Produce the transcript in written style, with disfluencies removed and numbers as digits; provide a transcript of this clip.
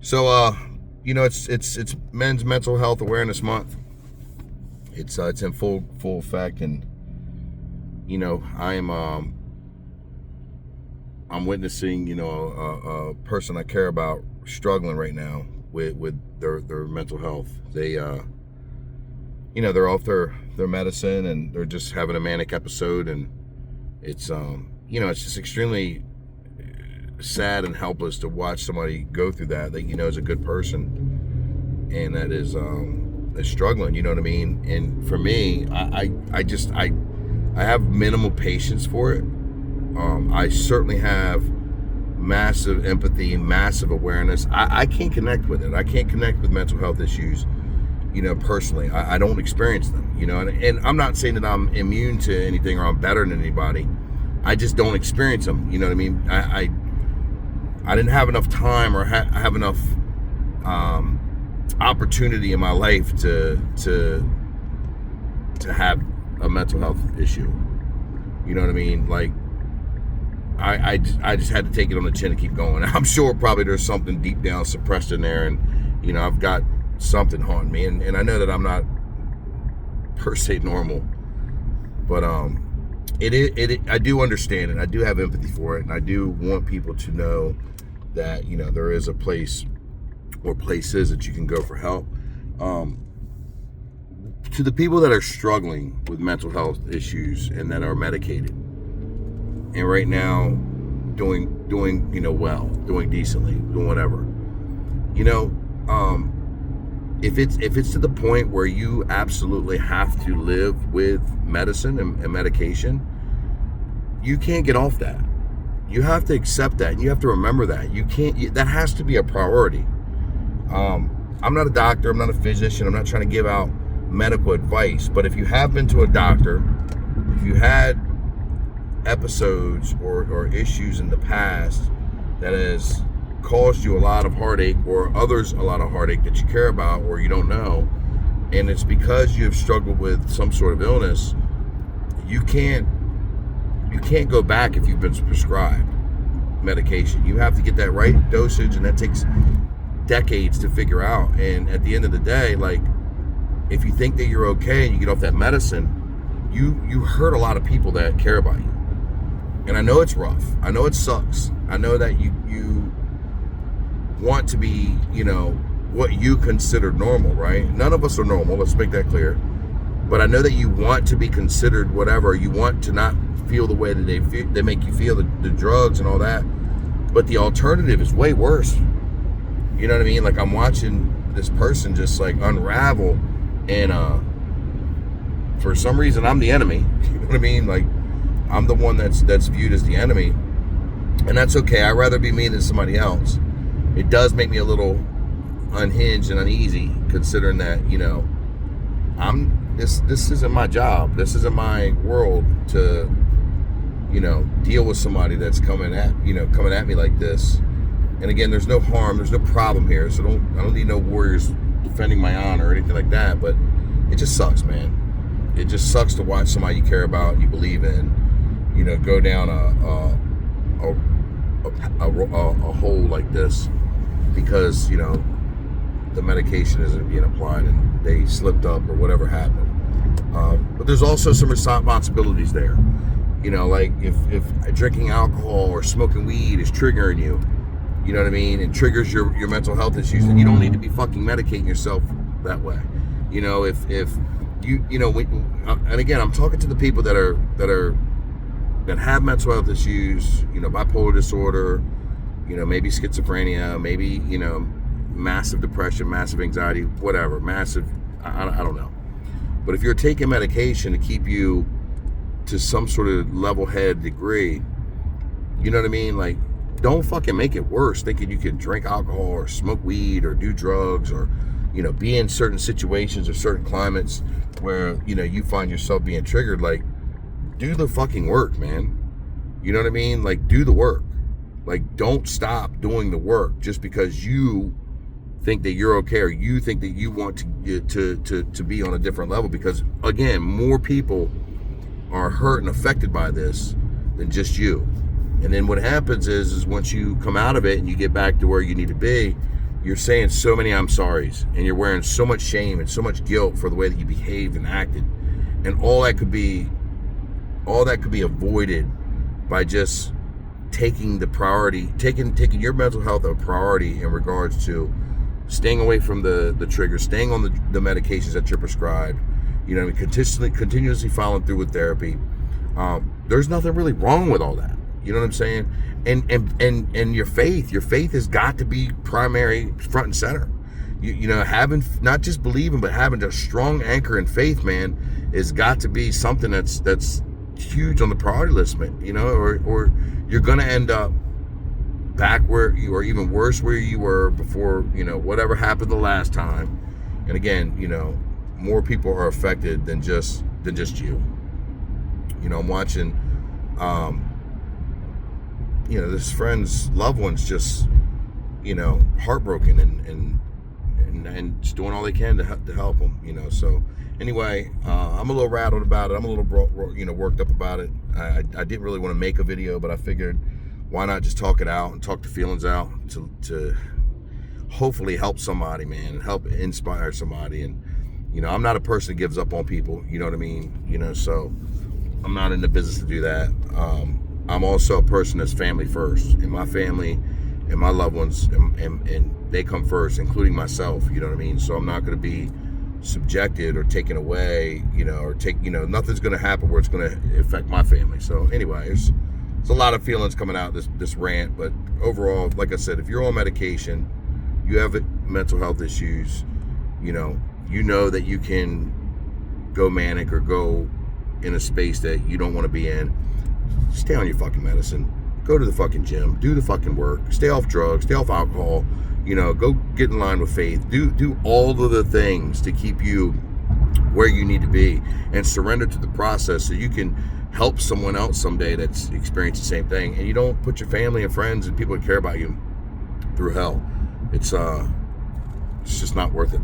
So, it's Men's Mental Health Awareness Month. It's in full effect, and I'm witnessing a person I care about struggling right now with their mental health. They're off their medicine and they're just having a manic episode, and it's just extremely sad and helpless to watch somebody go through that is a good person and that is struggling. You know what I mean? And for me, I have minimal patience for it. I certainly have massive empathy, massive awareness. I can't connect with it. I can't connect with mental health issues, personally. I don't experience them, and I'm not saying that I'm immune to anything or I'm better than anybody. I just don't experience them. You know what I mean? I didn't have enough time or have enough opportunity in my life to have a mental health issue. You know what I mean? Like, I just had to take it on the chin and keep going. I'm sure probably there's something deep down suppressed in there, and I've got something haunting me, and I know that I'm not per se normal, but I do understand it. I do have empathy for it, and I do want people to know that there is a place or places that you can go for help. To the people that are struggling with mental health issues and that are medicated, and right now doing well, doing decently, doing whatever, if it's to the point where you absolutely have to live with medicine and medication, you can't get off that. You have to accept that, and you have to remember that. That has to be a priority. I'm not a doctor, I'm not a physician, I'm not trying to give out medical advice, but if you have been to a doctor, if you had episodes or issues in the past that has caused you a lot of heartache, or others a lot of heartache that you care about or you don't know, and it's because you have struggled with some sort of illness, you can't go back if you've been prescribed medication. You have to get that right dosage, and that takes decades to figure out. And at the end of the day, like, if you think that you're okay and you get off that medicine, you hurt a lot of people that care about you. And I know it's rough. I know it sucks. I know that you want to be, what you consider normal, right? None of us are normal, let's make that clear. But I know that you want to be considered whatever. You want to not feel the way that they make you feel, the drugs and all that. But the alternative is way worse. You know what I mean? Like, I'm watching this person just like unravel, and for some reason I'm the enemy. You know what I mean? Like, I'm the one that's viewed as the enemy, and that's okay. I'd rather be me than somebody else. It does make me a little unhinged and uneasy, considering that this isn't my job. This isn't my world to deal with somebody that's coming at me like this. And again, there's no harm, there's no problem here, so I don't need no warriors defending my honor or anything like that. But it just sucks, man. It just sucks to watch somebody you care about and you believe in, go down a hole like this because the medication isn't being applied and they slipped up or whatever happened. But there's also some responsibilities there. Like if drinking alcohol or smoking weed is triggering you, you know what I mean, and triggers your mental health issues, then you don't need to be fucking medicating yourself that way. If you and again, I'm talking to the people that have mental health issues, bipolar disorder, maybe schizophrenia, maybe massive depression, massive anxiety, whatever, massive, I don't know. But if you're taking medication to keep you to some sort of level-headed degree, you know what I mean? Like, don't fucking make it worse thinking you can drink alcohol or smoke weed or do drugs or, be in certain situations or certain climates where, you find yourself being triggered. Like, do the fucking work, man. You know what I mean? Like, do the work. Like, don't stop doing the work just because you think that you're okay or you think that you want to be on a different level, because again, more people are hurt and affected by this than just you. And then what happens is once you come out of it and you get back to where you need to be, you're saying so many I'm sorry's, and you're wearing so much shame and so much guilt for the way that you behaved and acted, and all that could be avoided by just taking taking your mental health a priority in regards to staying away from the triggers, staying on the medications that you're prescribed, continuously following through with therapy. There's nothing really wrong with all that. You know what I'm saying? And your faith has got to be primary, front and center. Having, not just believing, but having a strong anchor in faith, man, has got to be something that's huge on the priority list, man. Or you're gonna end up back where you, or even worse where you were before, whatever happened the last time. And again, more people are affected than just you. I'm watching, this friend's loved ones just, heartbroken and just doing all they can to help them, So anyway, I'm a little rattled about it. I'm a little, worked up about it. I didn't really want to make a video, but I figured, why not just talk it out and talk the feelings out to hopefully help somebody, man, and help inspire somebody. And, I'm not a person that gives up on people, you know what I mean? So I'm not in the business to do that. I'm also a person that's family first, and my family and my loved ones, and they come first, including myself, you know what I mean? So I'm not going to be subjected or taken away, nothing's going to happen where it's going to affect my family. So anyway, there's a lot of feelings coming out this rant, but overall, like I said, if you're on medication, you have mental health issues, you know that you can go manic or go in a space that you don't want to be in. Stay on your fucking medicine. Go to the fucking gym. Do the fucking work. Stay off drugs. Stay off alcohol. Go get in line with faith. Do all of the things to keep you where you need to be, and surrender to the process so you can help someone else someday that's experienced the same thing, and you don't put your family and friends and people that care about you through hell. It's just not worth it.